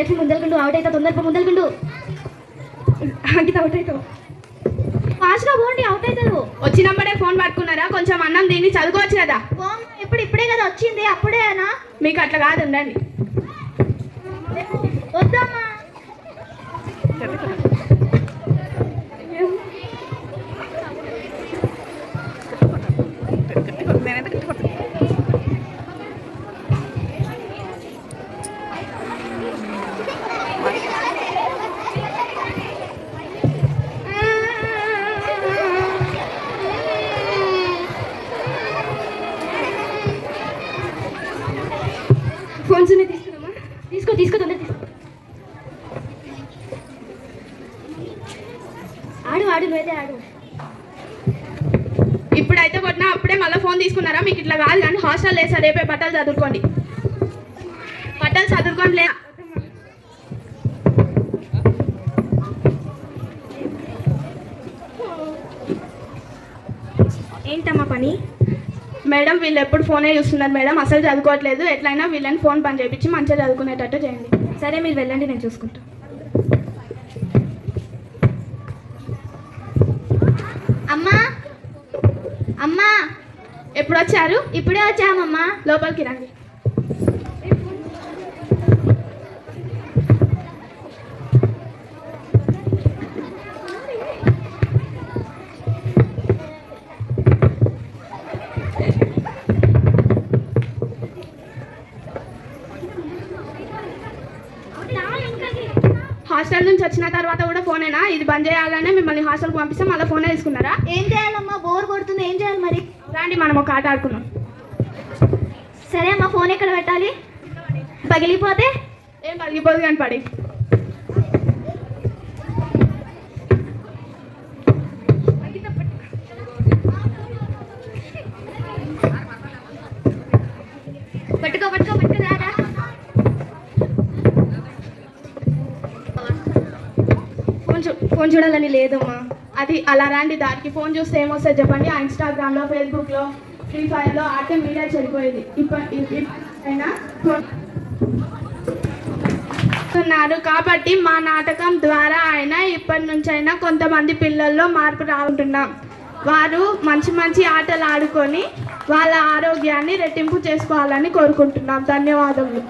Srilakshmi ముందలుకుండు out అవుతా తొందరగా ముందలుకుండు అంకిత out అవుతావు ఫాస్ట్గా పోండి అవుట్ అవుతారు వచ్చినప్పుడే ఫోన్ పట్టుకున్నారా కొంచెం అన్నం దీన్ని చదువుకోవచ్చు కదా ఇప్పుడే కదా వచ్చింది అప్పుడేనా మీకు అట్లా కాదు ఉండండి వద్దమ్మా ఫోన్స్ తీసుకున్నామా తీసుకో తొందర తీసుకో ఆడు నువ్వైతే ఆడు ఇప్పుడైతే కొట్టినా అప్పుడే మళ్ళీ ఫోన్ తీసుకున్నారా మీకు ఇట్లా కాదు కానీ హాస్టల్ లేదు సార్ రేపే బట్టలు చదువుకోండి లే ఏంటమ్మా పని మేడం వీళ్ళు ఎప్పుడు ఫోనే చూస్తున్నారు మేడం అసలు చదువుకోవట్లేదు ఎట్లయినా వీళ్ళని ఫోన్ పని చేయించి మంచిగా చదువుకునేటట్టు చేయండి సరే మీరు వెళ్ళండి నేను చూసుకుంటా అమ్మా ఎప్పుడు వచ్చారు ఇప్పుడే వచ్చామమ్మా లోపలికి రండి హాస్టల్ నుంచి వచ్చిన తర్వాత కూడా ఫోనేనా ఇది బంద్ చేయాలనే మిమ్మల్ని హాస్టల్కి పంపిస్తే మళ్ళీ ఫోనే తీసుకున్నారా ఏం చేయాలమ్మా బోర్ కొడుతుంది ఏం చేయాలి మరి రండి మనం ఒక ఆట ఆడుకున్నాం సరే అమ్మా ఫోన్ ఎక్కడ పెట్టాలి పగిలిపోతే ఏం పగిలిపోదు కానీ పడి పట్టుకో రారా ఫోన్ చూడాలని లేదమ్మా అది అలా రండి దానికి ఫోన్ చూస్తే ఏమొస్తుంది చెప్పండి ఆ ఇన్స్టాగ్రామ్లో ఫేస్బుక్లో ఫ్రీ ఫైర్లో ఆడితే మీడియా చెడిపోయేది అయినా ఉన్నారు కాబట్టి మా నాటకం ద్వారా అయినా ఇప్పటి నుంచి అయినా కొంతమంది పిల్లల్లో మార్పు రాకుంటున్నాం వారు మంచి ఆటలు ఆడుకొని వాళ్ళ ఆరోగ్యాన్ని రెట్టింపు చేసుకోవాలని కోరుకుంటున్నాం ధన్యవాదములు